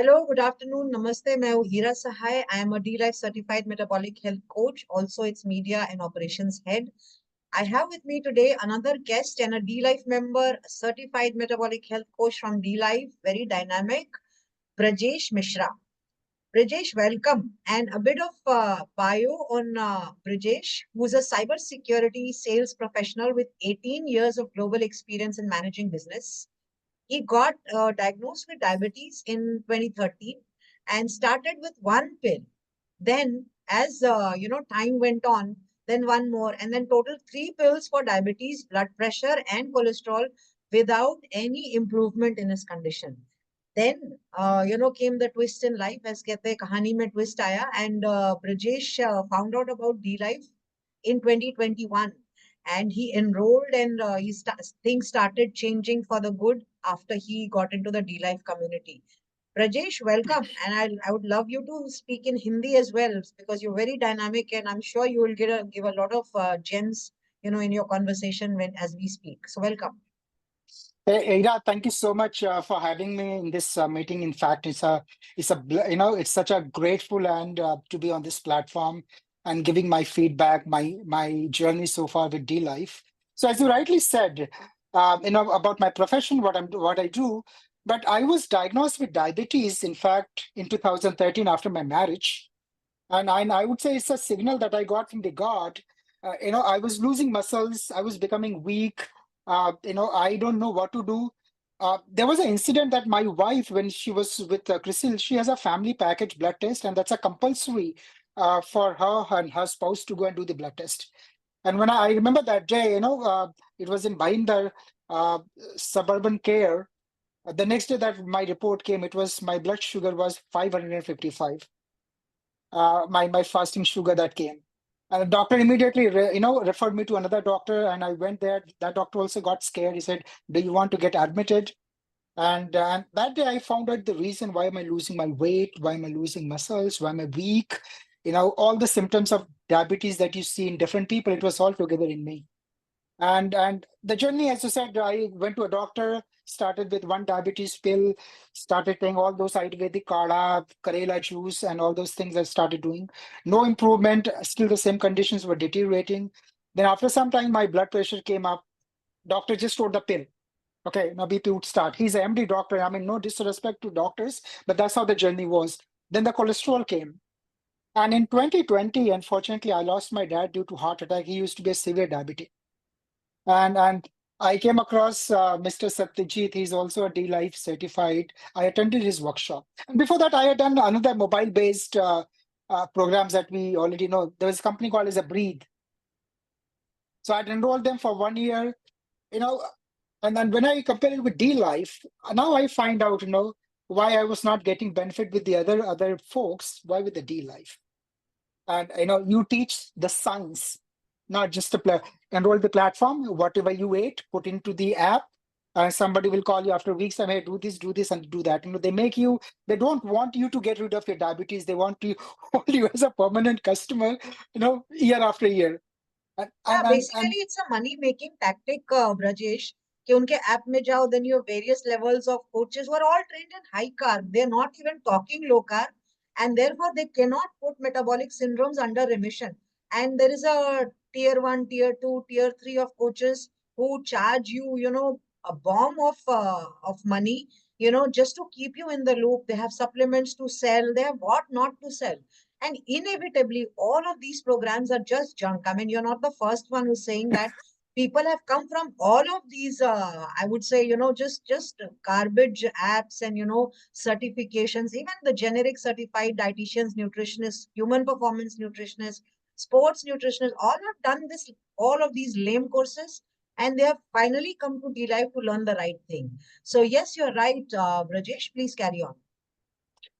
Hello, good afternoon. Namaste. मैं हूँ हीरा सहाय. I am a D-Life certified metabolic health coach. Also, it's media and operations head. I have with me today another guest and a D-Life member, a certified metabolic health coach from D-Life, very dynamic, Brijesh Mishrra. Brijesh, welcome. And a bit of bio on Brijesh, who's a cybersecurity sales professional with 18 years of global experience in managing business. He got diagnosed with diabetes in 2013 and started with one pill. Then, as time went on, then one more, and then total three pills for diabetes, blood pressure, and cholesterol without any improvement in his condition. Then, came the twist in life, as कहते हैं कहानी में twist आया, and Brijesh found out about D-Life in 2021, and he enrolled, and things started changing for the good after he got into the D-Life community. Rajesh, welcome, and I would love you to speak in Hindi as well because you're very dynamic, and I'm sure you will give a lot of gems, in your conversation when as we speak. So welcome. Hey, Ira, thank you so much for having me in this meeting. In fact, it's such a grateful and to be on this platform and giving my feedback, my journey so far with D Life. So, as you rightly said, about my profession, what I do, but I was diagnosed with diabetes, in fact, in 2013 after my marriage, and I would say it's a signal that I got from the God. I was losing muscles, I was becoming weak. I don't know what to do. There was an incident that my wife, when she was with Chrisil, she has a family package blood test, and that's a compulsory for her and her spouse to go and do the blood test. And when I remember that day, it was in Bhainder, suburban care. The next day that my report came, it was my blood sugar was 555. My fasting sugar that came. And the doctor immediately, referred me to another doctor, and I went there. That doctor also got scared. He said, "Do you want to get admitted?" And that day, I found out the reason why am I losing my weight, why am I losing muscles, why am I weak? All the symptoms of diabetes that you see in different people, it was all together in me. And the journey, as you said, I went to a doctor, started with one diabetes pill, started taking all those Ayurvedic kala, Karela juice, and all those things I started doing. No improvement, still the same conditions were deteriorating. Then after some time, my blood pressure came up. Doctor just wrote the pill. Okay, now BP would start. He's an MD doctor. I mean, no disrespect to doctors, but that's how the journey was. Then the cholesterol came. And in 2020, unfortunately, I lost my dad due to heart attack. He used to be a severe diabetic. And I came across Mr. Satyajit. He's also a D-Life certified. I attended his workshop. And before that, I had done another mobile-based programs that we already know. There was a company called as a Breathe. So I'd enrolled them for 1 year, and then when I compare it with D-Life, now I find out, why I was not getting benefit with the other folks, why with the D-Life. And, you teach the science, not just enroll the platform, whatever you ate, put into the app, and somebody will call you after weeks and hey, do this and do that. They don't want you to get rid of your diabetes. They want to hold you as a permanent customer, year after year. Basically, it's a money-making tactic, Brajesh. कि उनके app में जाओ, then you have various levels of coaches who are all trained in high carb. They're not even talking low carb, and therefore they cannot put metabolic syndromes under remission. And there is a tier 1, tier 2, tier 3 of coaches who charge you, a bomb of money, just to keep you in the loop. They have supplements to sell. They have what not to sell. And inevitably, all of these programs are just junk. I mean, you're not the first one who's saying that. People have come from all of these, I would say, just garbage apps and, certifications, even the generic certified dietitians, nutritionists, human performance nutritionists, sports nutritionists, all have done this, all of these lame courses, and they have finally come to D-Life to learn the right thing. So yes, you're right, Brajesh, please carry on.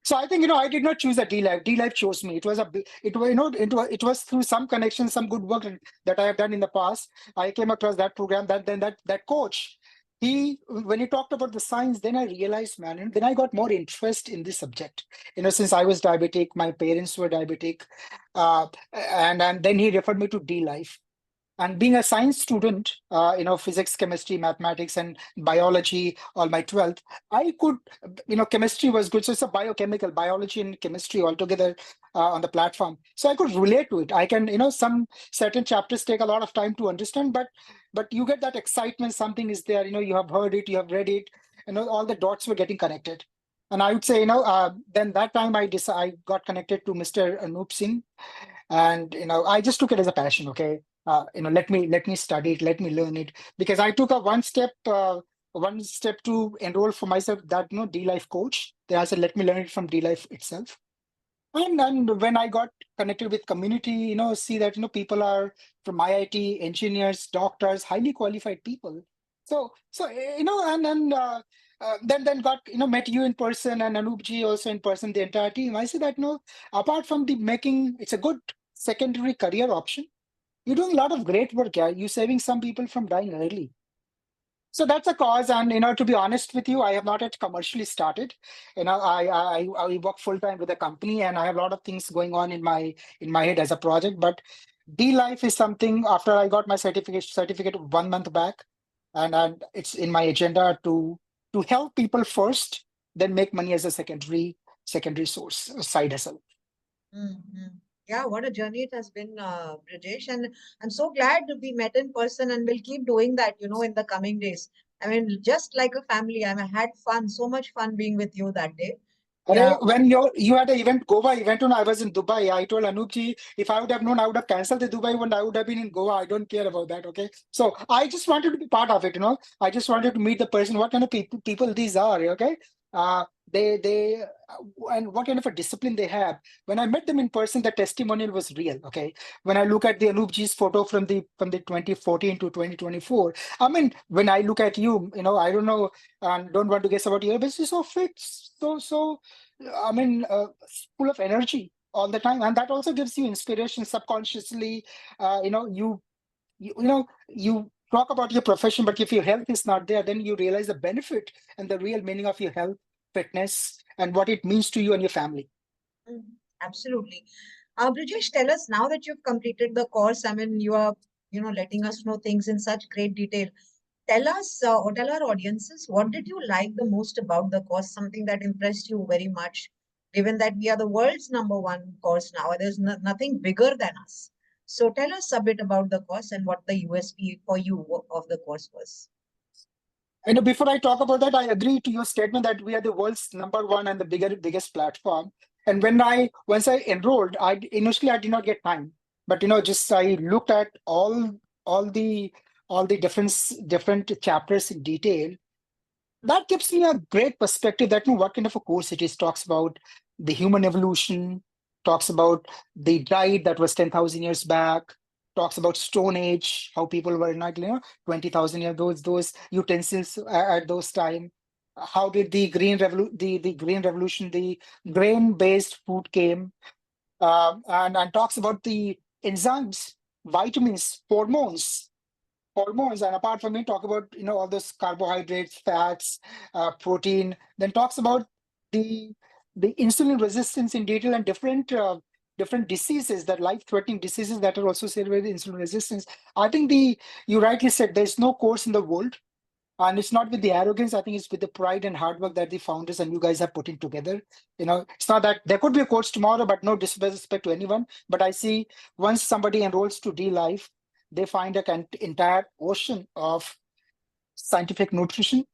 So I think I did not choose a D-Life. D-Life chose me. It was through some connection, some good work that I have done in the past. I came across that program. That coach, when he talked about the science, then I realized, man, and then I got more interest in this subject. Since I was diabetic, my parents were diabetic, and then he referred me to D-Life. And being a science student, physics, chemistry, mathematics, and biology, all my 12th, I could, chemistry was good. So it's a biochemical, biology and chemistry all together on the platform. So I could relate to it. I can, some certain chapters take a lot of time to understand, but you get that excitement. Something is there, you have heard it, you have read it, all the dots were getting connected. And I would say, then that time I got connected to Mr. Anup Singh, and I just took it as a passion. Okay, let me study it, let me learn it, because I took a one step to enroll for myself, that D Life coach. Then I said, let me learn it from D Life itself. And when I got connected with community, see that people are from IIT, engineers, doctors, highly qualified people. So then got met you in person, and Anoopji also in person, the entire team. I say that apart from the making, it's a good secondary career option. You're doing a lot of great work. Yeah, you're saving some people from dying early. So that's a cause, and to be honest with you, I have not yet commercially started. I work full time with a company, and I have a lot of things going on in my head as a project. But D Life is something. After I got my certificate 1 month back, and it's in my agenda to help people first, then make money as a secondary source, side hustle. Mhm. Yeah, what a journey it has been, Brijesh. And I'm so glad to be met in person, and we'll keep doing that, in the coming days. I mean, just like a family. I had fun, so much fun being with you that day. Yeah. When you had an event, Goa event, and I was in Dubai, I told Anup if I would have known, I would have canceled the Dubai one. I would have been in Goa. I don't care about that. Okay, so I just wanted to be part of it. I just wanted to meet the person. What kind of people these are? Okay, they and what kind of a discipline they have. When I met them in person, the testimonial was real. Okay, when I look at the Anup photo from the 2014 to 2024, I mean, when I look at you, I don't know, and don't want to guess about you, but you're so fit, so I mean, full of energy all the time, and that also gives you inspiration subconsciously. You talk about your profession, but if your health is not there, then you realize the benefit and the real meaning of your health, fitness, and what it means to you and your family. Mhm. Absolutely. Brijesh, tell us now that you've completed the course. I mean, you are, letting us know things in such great detail. Tell us, or tell our audiences, what did you like the most about the course? Something that impressed you very much, given that we are the world's number one course now. There's nothing bigger than us. So tell us a bit about the course and what the USP for you of the course was. Before I talk about that, I agree to your statement that we are the world's number one and the biggest platform. And once I enrolled, initially I did not get time, but just I looked at all the all the different chapters in detail. That gives me a great perspective that what kind of a course it is. Talks about the human evolution, talks about the diet that was 10,000 years back, talks about Stone Age, how people were not 20,000 years, those utensils at those time. How did the green revolution, the grain based food came, and talks about the enzymes, vitamins, hormones, and apart from it talk about all those carbohydrates, fats, protein. Then talks about the insulin resistance in detail, and different diseases, that life threatening diseases that are also associated with insulin resistance. I think the you rightly said there's no course in the world, and it's not with the arrogance. I think it's with the pride and hard work that the founders and you guys have put in together. It's not that there could be a course tomorrow, but no disrespect to anyone. But I see once somebody enrolls to D Life, they find an entire ocean of scientific nutrition,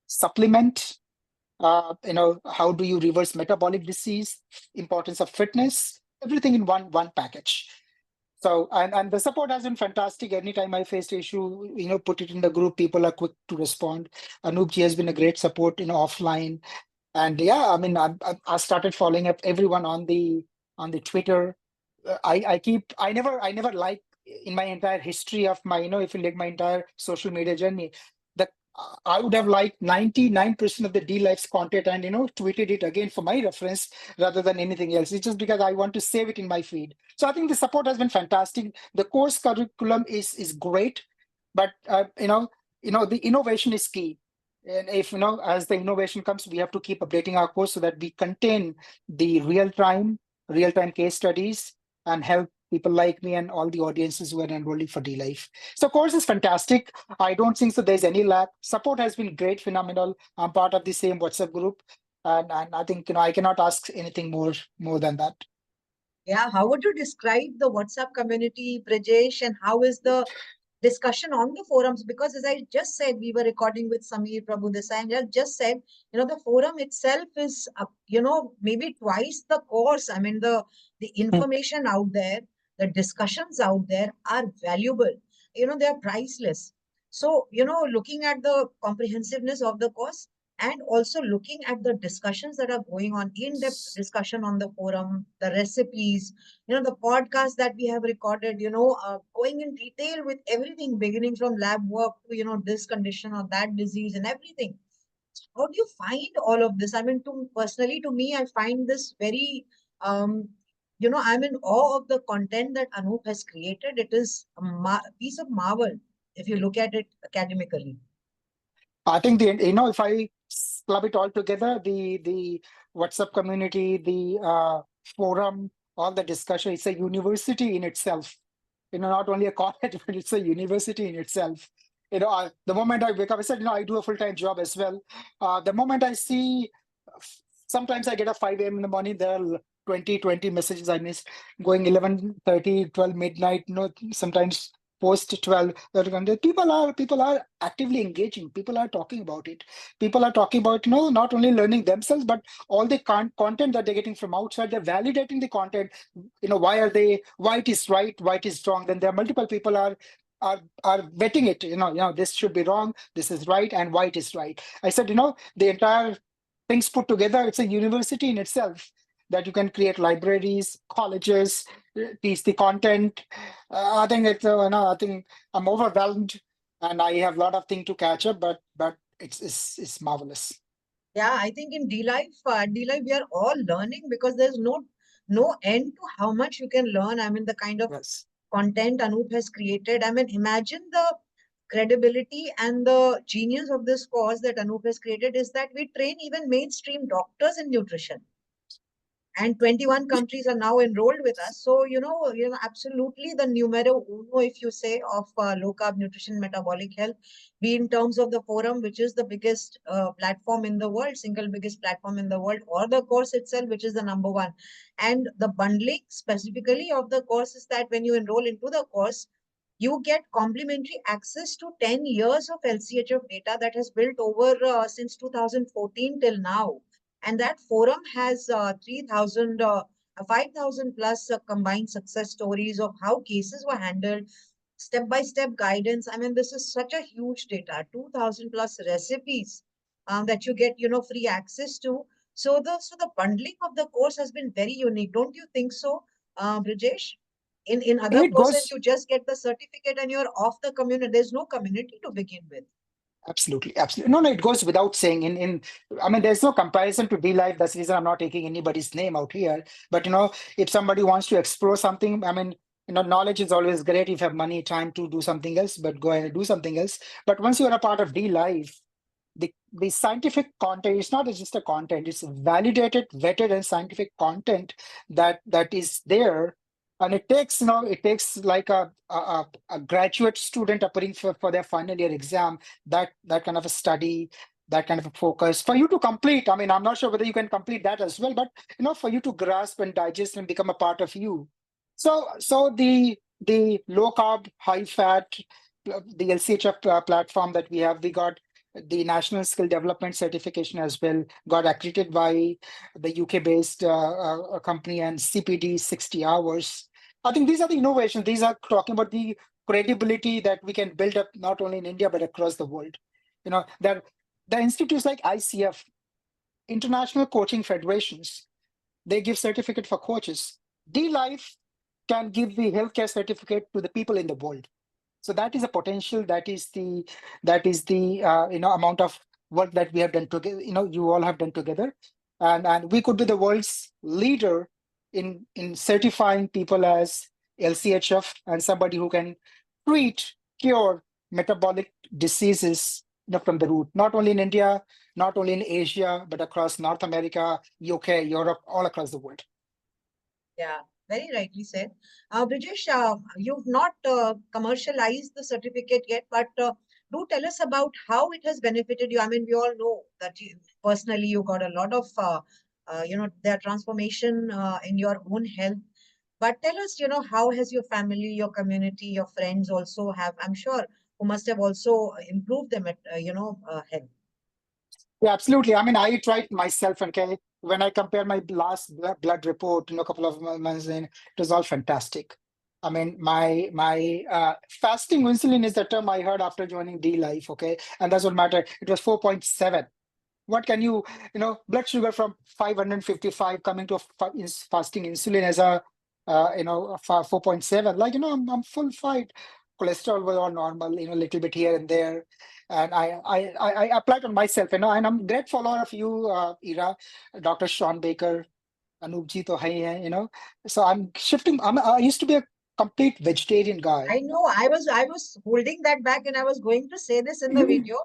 supplement, how do you reverse metabolic disease, importance of fitness, everything in one package. So, and the support has been fantastic. Anytime I faced issue, put it in the group, people are quick to respond. Anoopji has been a great support, offline. And yeah, I mean, I started following up everyone on the Twitter. I never like, in my entire history of my, if you like my entire social media journey, that I would have liked 99% of the D Life's content and tweeted it again for my reference rather than anything else. It's just because I want to save it in my feed. So I think the support has been fantastic. The course curriculum is great, but the innovation is key. And if as the innovation comes, we have to keep updating our course so that we contain the real time case studies and help people like me and all the audiences who are enrolling for D-Life. So course is fantastic. I don't think so there's any lack. Support has been great, phenomenal. I'm part of the same WhatsApp group. And I think, I cannot ask anything more than that. Yeah, how would you describe the WhatsApp community, Brijesh, and how is the discussion on the forums? Because as I just said, we were recording with Samir Prabhu Desai, and I just said, the forum itself is, maybe twice the course. I mean, the Hmm. information out there, the discussions out there are valuable. They are priceless. So, looking at the comprehensiveness of the course and also looking at the discussions that are going on, in-depth discussion on the forum, the recipes, the podcast that we have recorded, going in detail with everything, beginning from lab work to, this condition or that disease and everything. How do you find all of this? I mean, personally, to me, I find this very, I'm in awe of the content that Anup has created. It is a piece of marvel if you look at it academically. I think if I club it all together, the WhatsApp community, the forum, all the discussion, it's a university in itself. Not only a college, but it's a university in itself. The moment I wake up, I said, I do a full-time job as well. The moment I see, sometimes I get a 5 a.m. in the morning, there are 20 messages I missed, going 11:30, 12 midnight, sometimes post 12. People are actively engaging. People are talking about it. People are talking about, not only learning themselves, but all the content that they're getting from outside. They're validating the content. Why it is right, why it is wrong. Then there are multiple people are vetting it. This should be wrong, this is right, and why it is right. I said, the entire things put together, it's a university in itself, that you can create libraries, colleges, teach the content. I think I think I'm overwhelmed, and I have a lot of things to catch up, but it's marvelous. Yeah, I think in D-Life, we are all learning because there's no end to how much you can learn. I mean, the kind of Yes. content Anup has created. I mean, imagine the credibility and the genius of this course that Anup has created is that we train even mainstream doctors in nutrition. And 21 countries are now enrolled with us. So, absolutely the numero uno, if you say, of low carb nutrition metabolic health, be in terms of the forum, which is the biggest platform in the world, single biggest platform in the world, or the course itself, which is the number one. And the bundling specifically of the course is that when you enroll into the course, you get complimentary access to 10 years of LCHF data that has built over since 2014 till now. And that forum has 5,000 plus combined success stories of how cases were handled, step-by-step guidance. I mean, this is such a huge data, 2,000 plus recipes that you get, free access to. So the bundling of the course has been very unique. Don't you think so, Brijesh? In other It courses, goes you just get the certificate and you're off the community. There's no community to begin with. Absolutely, absolutely. No, it goes without saying. I mean, there's no comparison to D-Life. That's the reason I'm not taking anybody's name out here. But if somebody wants to explore something, I mean, knowledge is always great if you have money, time to do something else, but go ahead and do something else. But once you're a part of D-Life, the scientific content is not just a content, it's validated, vetted, and scientific content that is there. And it takes like a graduate student appearing for their final year exam, that kind of a study, that kind of a focus for you to complete. I mean, I'm not sure whether you can complete that as well, but for you to grasp and digest and become a part of you. So the low carb, high fat, the LCHF platform that we got the National Skill Development Certification as well, got accredited by the UK-based company, and CPD 60 hours. I think these are the innovations. These are talking about the credibility that we can build up not only in India but across the world. That the institutes like ICF, International Coaching Federations, they give certificate for coaches. D-Life can give the healthcare certificate to the people in the world. So that is a potential. That is the amount of work that we have done together. You all have done together, and we could be the world's leader in certifying people as LCHF and somebody who can cure metabolic diseases from the root. Not only in India, not only in Asia, but across North America, UK, Europe, all across the world. Yeah. Very rightly said. Brijesh, you've not commercialized the certificate yet, but do tell us about how it has benefited you. I mean, we all know that you, personally you got a lot of, their transformation in your own health. But tell us, how has your family, your community, your friends also have, I'm sure, who must have also improved them at, health. Yeah, absolutely. I mean, I tried myself, okay. When I compare my last blood report, a couple of months in, it was all fantastic. I mean, my fasting insulin is the term I heard after joining D Life, okay, and that's what mattered. It was 4.7. What can blood sugar from 555 coming to a fasting insulin as a 4.7, like I'm full fight. Cholesterol was all normal, little bit here and there. And I applied on myself, and I'm great follower of you, Ira, Dr. Sean Baker, Anup ji to hai hai, so I'm shifting. I used to be a complete vegetarian guy. I know I was holding that back and I was going to say this in the video.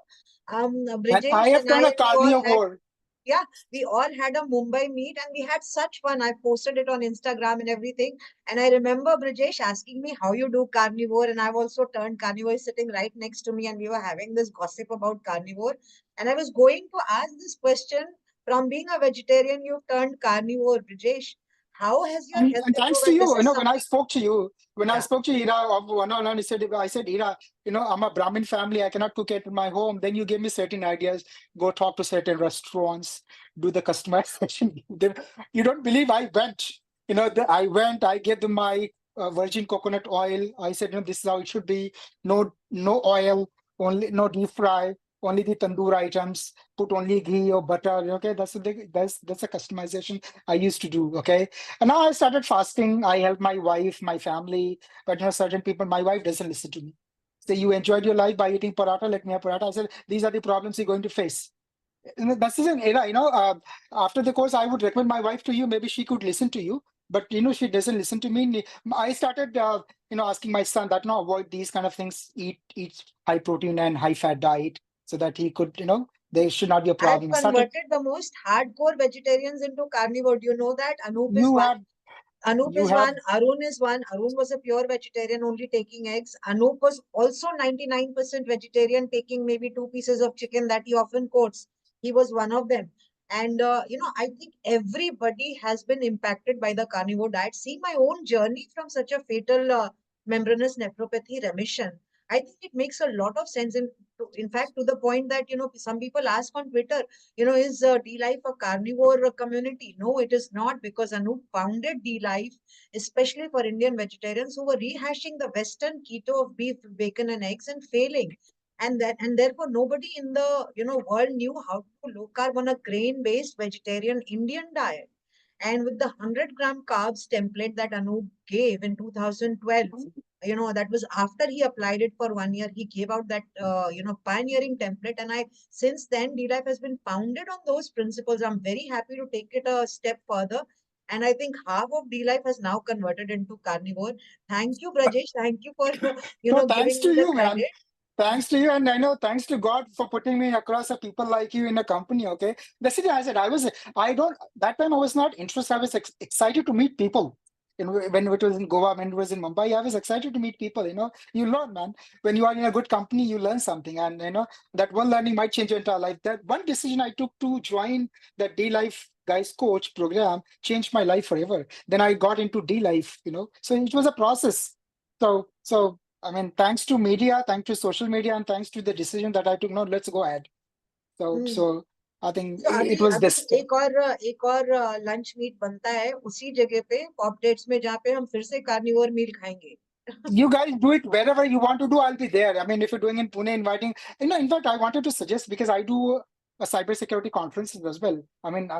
And I Brijesh have and I, turned a we all had, carnivore. yeah, we all had a Mumbai meet and we had such fun. I posted it on Instagram and everything. And I remember Brijesh asking me how you do carnivore, and I've also turned carnivore sitting right next to me, and we were having this gossip about carnivore. And I was going to ask this question, from being a vegetarian, you've turned carnivore, Brijesh. How has your health And thanks improved? to And this you, is when I something, spoke to you, yeah. Ira, of one on one, I said, Ira, I'm a Brahmin family. I cannot cook it in my home. Then you gave me certain ideas. Go talk to certain restaurants, do the customization. You don't believe I went. I went. I gave them my virgin coconut oil. I said, this is how it should be. No oil, only no deep fry, only the tandoor items. Put only ghee or butter. Okay, that's a customization I used to do. Okay, and now I started fasting. I help my wife, my family, but certain people, my wife doesn't listen to me. Say, you enjoyed your life by eating paratha, let me have paratha. I said, these are the problems you're going to face. That's an era, after the course, I would recommend my wife to you. Maybe she could listen to you, but she doesn't listen to me. I started, asking my son that avoid these kind of things, eat high protein and high fat diet so that he could, there should not be a I've problem. I started, converted the most hardcore vegetarians into carnivore. Do you know that? Anup is you one. have, Anup you is have one. Arun is one. Arun was a pure vegetarian, only taking eggs. Anup was also 99% vegetarian, taking maybe two pieces of chicken that he often quotes. He was one of them. And, I think everybody has been impacted by the carnivore diet. See my own journey from such a fatal membranous nephropathy remission. I think it makes a lot of sense. In fact, to the point that, some people ask on Twitter, is D-Life a carnivore community? No, it is not, because Anup founded D-Life, especially for Indian vegetarians who were rehashing the Western keto of beef, bacon, and eggs and failing. And therefore nobody in the world knew how to low carb on a grain-based vegetarian Indian diet. And with the 100-gram carbs template that Anup gave in 2012, that was after he applied it for 1 year. He gave out that, pioneering template. And since then, D-Life has been founded on those principles. I'm very happy to take it a step further. And I think half of D-Life has now converted into carnivore. Thank you, Brajesh. Thank you for, no, thanks giving to me the you, man. credit. Thanks to you, and I know thanks to God for putting me across a people like you in a company. Okay, that's it. I said I don't. That time I was not interested. I was excited to meet people. When it was in Goa, when it was in Mumbai, I was excited to meet people. You learn, man. When you are in a good company, you learn something, and that one learning might change your entire life. That one decision I took to join the D Life Guys Coach program changed my life forever. Then I got into D Life. So it was a process. So I mean, thanks to media, thanks to social media, and thanks to the decision that I took. No, let's go ahead. So, Hmm. so I think तो it अभी was अभी this. एक और lunch meet बनता है उसी जगह पे, पॉप डेट्स में, जहाँ पे हम फिर से कार्निवोर मील खाएंगे. You guys do it wherever you want to do. I'll be there. I mean, if you're doing in Pune, inviting. In fact, I wanted to suggest because I do a cybersecurity conferences as well. I mean,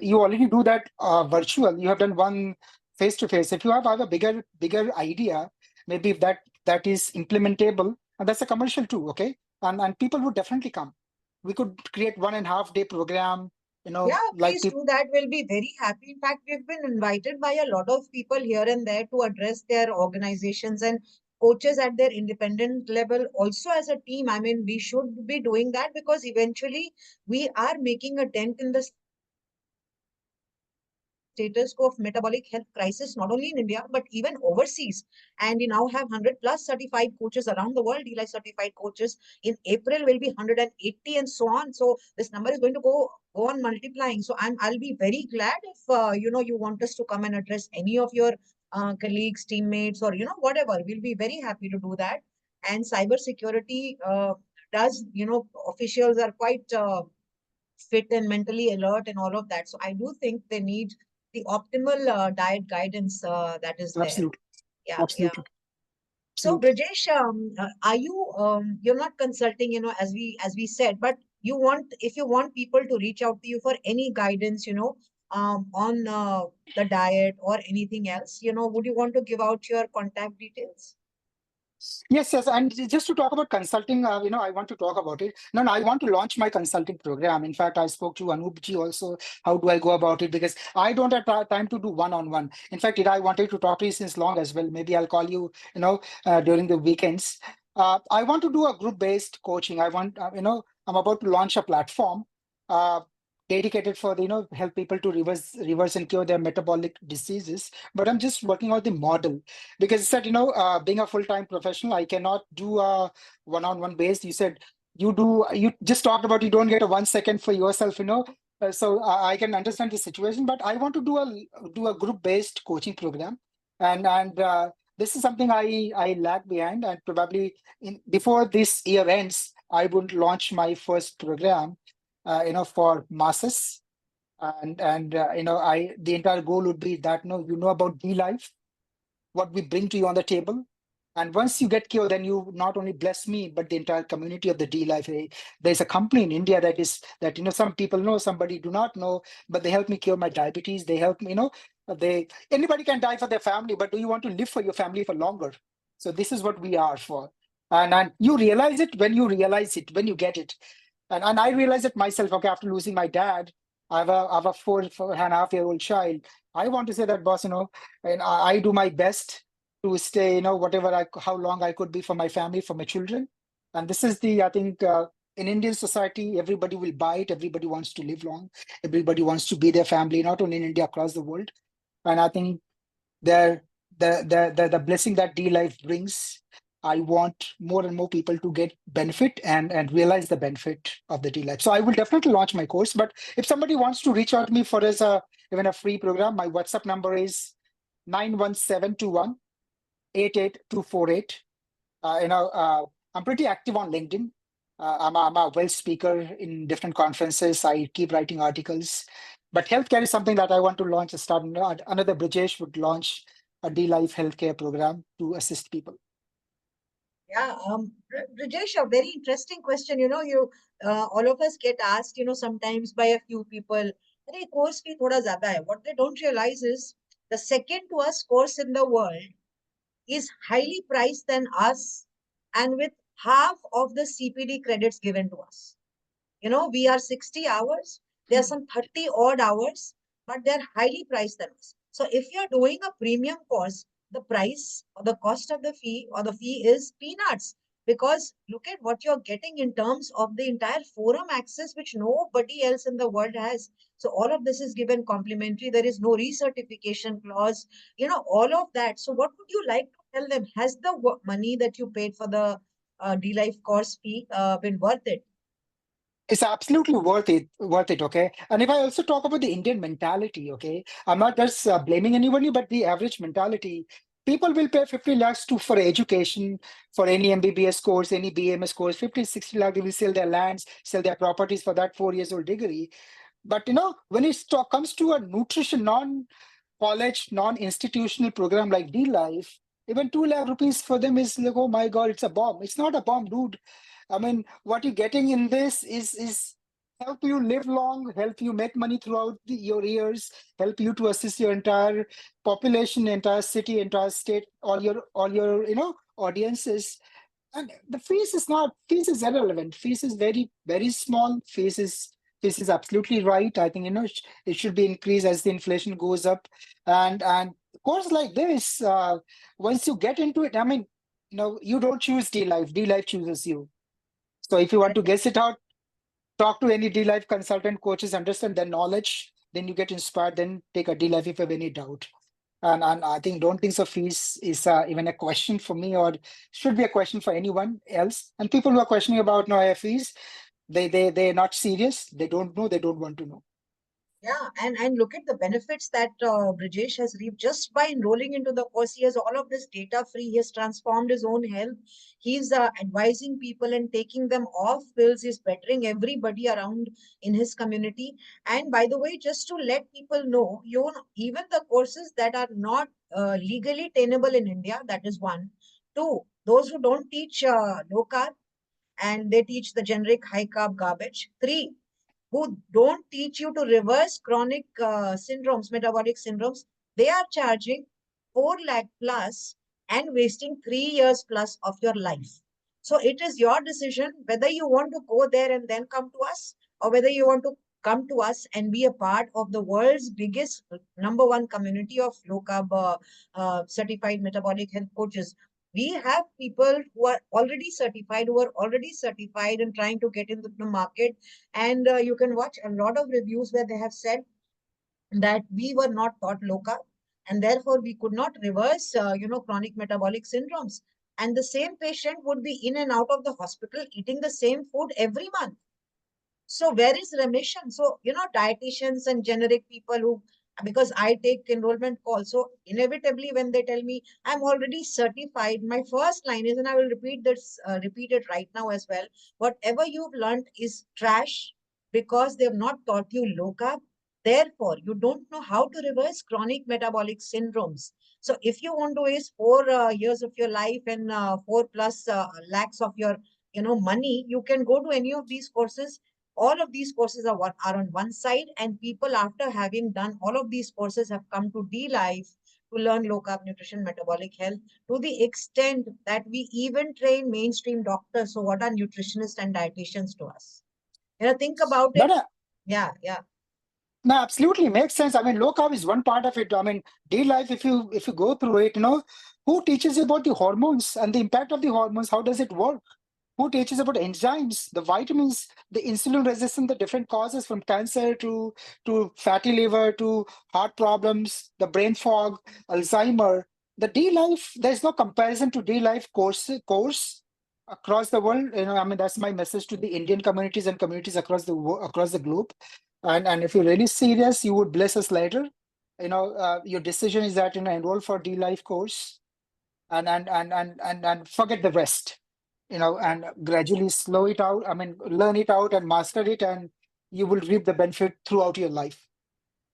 you already do that virtual. You have done one face to face. If you have a bigger idea, maybe if that is implementable, and that's a commercial too. Okay, and people would definitely come. We could create 1.5 day program. Yeah, Like please people. do that. We'll be very happy. In fact, we've been invited by a lot of people here and there to address their organizations and coaches at their independent level. Also, as a team, I mean, we should be doing that because eventually we are making a dent in the stigma of obesity. status quo of metabolic health crisis, not only in India, but even overseas. And we now have 100 plus certified coaches around the world, DLife certified coaches. In April will be 180 and so on. So this number is going to go on multiplying. So I'll be very glad if, you want us to come and address any of your colleagues, teammates, or, whatever. We'll be very happy to do that. And cybersecurity does, officials are quite fit and mentally alert and all of that. So I do think they need the optimal diet guidance that is there. Absolutely. Yeah, yeah. Absolutely. So Absolutely. Brijesh, are you you're not consulting, as we said, but if you want people to reach out to you for any guidance, on the diet or anything else, would you want to give out your contact details? Yes, yes. And just to talk about consulting, I want to talk about it. No, no, I want to launch my consulting program. In fact, I spoke to Anup ji also. How do I go about it? Because I don't have time to do one-on-one. In fact, I wanted to talk to you since long as well. Maybe I'll call you, during the weekends. I want to do a group-based coaching. I'm about to launch a platform uh, dedicated for help people to reverse and cure their metabolic diseases. But I'm just working out the model because you said, being a full-time professional, I cannot do a one-on-one base. You said you just talked about you don't get a 1 second for yourself, so I can understand the situation, but I want to do a group-based coaching program, and this is something I lag behind, and probably before this year ends, I would launch my first program, for masses, and I the entire goal would be that about D life, what we bring to you on the table. And once you get cured, then you not only bless me, but the entire community of the D Life. There's a company in India some people know, somebody do not know, but they help me cure my diabetes. They help me, anybody can die for their family, but do you want to live for your family for longer? So this is what we are for. And you realize it when you realize it, when you get it. And I realized it myself, okay, after losing my dad, I have a 4.5 year old child. I want to say that, boss, and I do my best to stay, how long I could be for my family, for my children. And this is I think, in Indian society, everybody will buy it. Everybody wants to live long. Everybody wants to be their family, not only in India, across the world. And I think the the blessing that D life brings, I want more and more people to get benefit and realize the benefit of the D life. So I will definitely launch my course. But if somebody wants to reach out to me for even a free program, my WhatsApp number is 91721 88248. I'm pretty active on LinkedIn. I'm a well speaker in different conferences. I keep writing articles. But healthcare is something that I want to launch. Another Brijesh would launch a D Life healthcare program to assist people. Yeah, Brijesh, a very interesting question. All of us get asked, sometimes by a few people, "Arey, course fee thoda zyada hai." What they don't realize is the second to us course in the world is highly priced than us, and with half of the CPD credits given to us. We are 60 hours. There are some 30 odd hours, but they're highly priced than us. So if you're doing a premium course, the price or the cost of the fee or the fee is peanuts, because look at what you're getting in terms of the entire forum access, which nobody else in the world has. So all of this is given complimentary. There is no recertification clause, all of that. So what would you like to tell them? Has the money that you paid for the D-Life course fee been worth it? It's absolutely worth it, okay? And if I also talk about the Indian mentality, okay, I'm not just blaming anybody, but the average mentality, people will pay 50 lakhs for education, for any MBBS course, any BMS course, 50, 60 lakh, they will sell their lands, sell their properties for that 4 years old degree. But when comes to a nutrition, non-college, non-institutional program like D Life, even 2 lakh rupees for them is like, oh my God, it's a bomb. It's not a bomb, dude. I mean, what you're getting in this is help you live long, help you make money throughout your years, help you to assist your entire population, entire city, entire state, all your audiences. And the fees is irrelevant. Fees is very, very small. Fees is absolutely right. I think it should be increased as the inflation goes up. And course like this, once you get into it, I mean, you don't choose D Life. D Life chooses you. So if you want to guess it out, talk to any D Life consultant, coaches, understand their knowledge. then you get inspired, then take a D Life if you have any doubt. And I think don't think so fees is even a question for me, or should be a question for anyone else. And people who are questioning about no fees, they're not serious. They don't know. They don't want to know. Yeah, and look at the benefits that Brijesh has reaped just by enrolling into the course. He has all of this data free. He has transformed his own health. He's advising people and taking them off pills. He's bettering everybody around in his community. And by the way, just to let people know, even the courses that are not legally tenable in India, that is one. Two, those who don't teach low carb and they teach the generic high carb garbage. Three, who don't teach you to reverse chronic syndromes, metabolic syndromes, they are charging 4 lakh plus and wasting 3 years plus of your life. So it is your decision whether you want to go there and then come to us, or whether you want to come to us and be a part of the world's biggest number one community of low carb certified metabolic health coaches. We have people who are already certified and trying to get into the market. And you can watch a lot of reviews where they have said that we were not taught low carb and therefore we could not reverse, chronic metabolic syndromes. And the same patient would be in and out of the hospital eating the same food every month. So where is remission? So, dietitians and generic people who, because I take enrollment calls, so inevitably when they tell me I'm already certified, my first line is, and I will repeat it right now as well. Whatever you've learned is trash because they have not taught you low carb. Therefore, you don't know how to reverse chronic metabolic syndromes. So if you want to waste 4 years of your life and 4+ lakhs of your, money, you can go to any of these courses. All of these courses are on one side, and people after having done all of these courses have come to D Life to learn low carb nutrition metabolic health, to the extent that we even train mainstream doctors. So what are nutritionists and dietitians to us? Think about No, it. no, Yeah, yeah, no, absolutely makes sense. I mean, low carb is one part of it. I mean, day life, if you go through it, who teaches you about the hormones and the impact of the hormones? How does it work? Who teaches about enzymes, the vitamins, the insulin resistance, the different causes from cancer to fatty liver to heart problems, the brain fog, Alzheimer. The D life, there's no comparison to D life course across the world. I mean, that's my message to the Indian communities and communities across the globe. And if you're really serious, you would bless us later. Your decision is that enroll for D life course and forget the rest, yeah. and gradually slow it out. I mean, learn it out and master it, and you will reap the benefit throughout your life.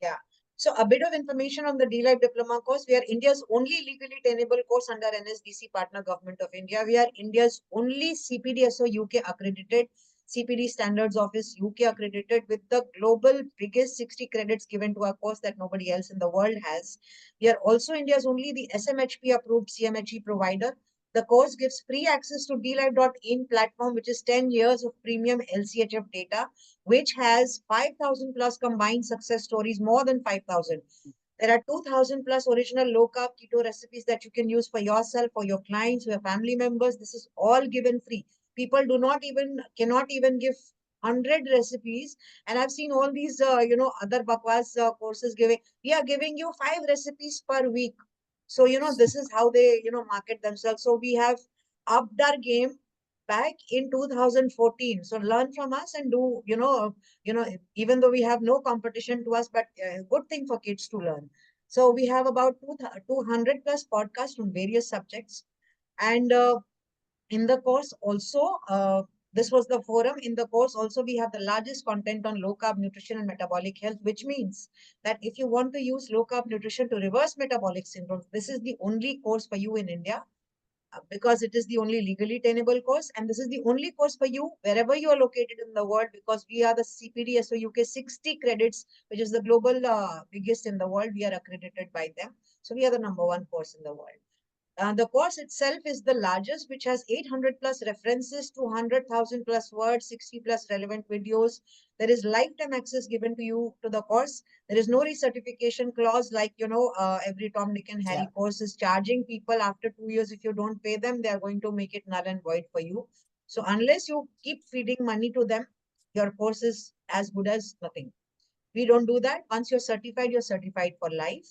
Yeah. So a bit of information on the D-Life Diploma course. We are India's only legally tenable course under NSDC partner government of India. We are India's only CPDSO UK accredited, CPD Standards Office UK accredited, with the global biggest 60 credits given to our course that nobody else in the world has. We are also India's only the SMHP approved CMHE provider. The course gives free access to DLive.in platform, which is 10 years of premium LCHF data, which has 5,000 plus combined success stories, more than 5,000. There are 2,000 plus original low carb keto recipes that you can use for yourself, for your clients, for your family members. This is all given free. People cannot even give 100 recipes. And I've seen all these, other bakwas courses giving. We are giving you 5 recipes per week. So, this is how they, market themselves. So we have upped our game back in 2014. So learn from us and do, even though we have no competition to us, but good thing for kids to learn. So we have about 200 plus podcasts on various subjects. And in the course also, this was the forum. In the course also, we have the largest content on low carb nutrition and metabolic health, which means that if you want to use low carb nutrition to reverse metabolic syndromes, this is the only course for you in India, because it is the only legally tenable course. And this is the only course for you wherever you are located in the world, because we are the CPDSO UK 60 credits, which is the global biggest in the world. We are accredited by them. So we are the number one course in the world. The course itself is the largest, which has 800 plus references, 200,000 plus words, 60 plus relevant videos. There is lifetime access given to you to the course. There is no recertification clause like, every Tom, Dick and Yeah. Harry course is charging people after 2 years. If you don't pay them, they are going to make it null and void for you. So unless you keep feeding money to them, your course is as good as nothing. We don't do that. Once you're certified for life.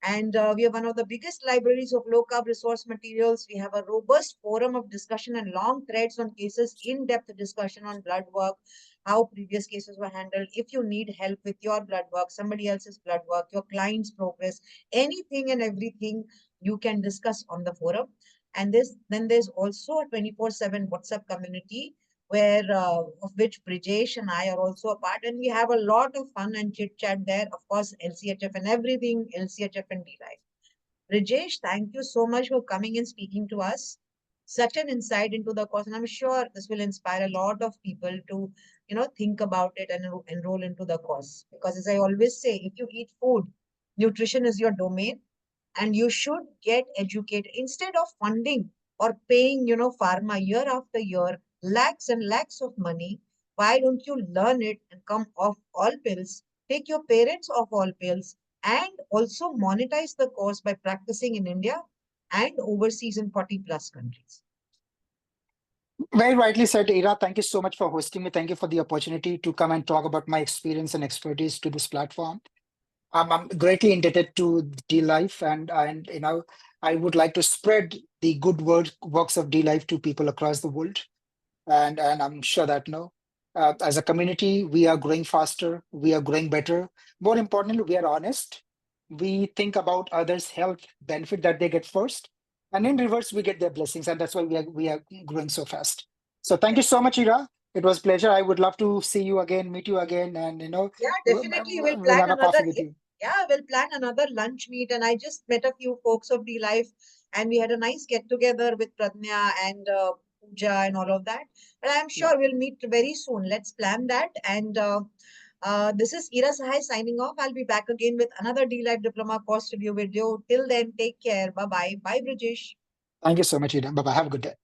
And we are one of the biggest libraries of low carb resource materials. We have a robust forum of discussion and long threads on cases, in-depth discussion on blood work, how previous cases were handled. If you need help with your blood work, somebody else's blood work, your client's progress, anything and everything you can discuss on the forum. And then there's also a 24/7 WhatsApp community where of which Brijesh and I are also a part, and we have a lot of fun and chit chat there. Of course, LCHF and everything, LCHF and D-Life. Brijesh, thank you so much for coming and speaking to us. Such an insight into the course, and I'm sure this will inspire a lot of people to, think about it and enroll into the course. Because as I always say, if you eat food, nutrition is your domain, and you should get educated instead of funding or paying, pharma year after year, lakhs and lakhs of money. Why don't you learn it and come off all pills, take your parents off all pills, and also monetize the course by practicing in India and overseas in 40 plus countries? Very rightly said, Ira. Thank you so much for hosting me. Thank you for the opportunity to come and talk about my experience and expertise to this platform. I'm greatly indebted to D Life, and I would like to spread the good works of D Life to people across the world. And I'm sure that as a community, we are growing faster, we are growing better. More importantly, we are honest. We think about others' health benefit that they get first, and in reverse, we get their blessings, and that's why we are growing so fast. So thank you so much, Ira. It was a pleasure. I would love to see you again, meet you again, and Yeah, definitely. we'll have a coffee with you. We'll plan another lunch meet. And I just met a few folks of the life, and we had a nice get together with Pradnya and Pooja and all of that. But I'm Yeah. sure we'll meet very soon. Let's plan that. And this is Ira Sahai signing off. I'll be back again with another D Life Diploma course review video. Till then, take care. Bye bye. Bye, Brijesh. Thank you so much, Ira. Bye bye. Have a good day.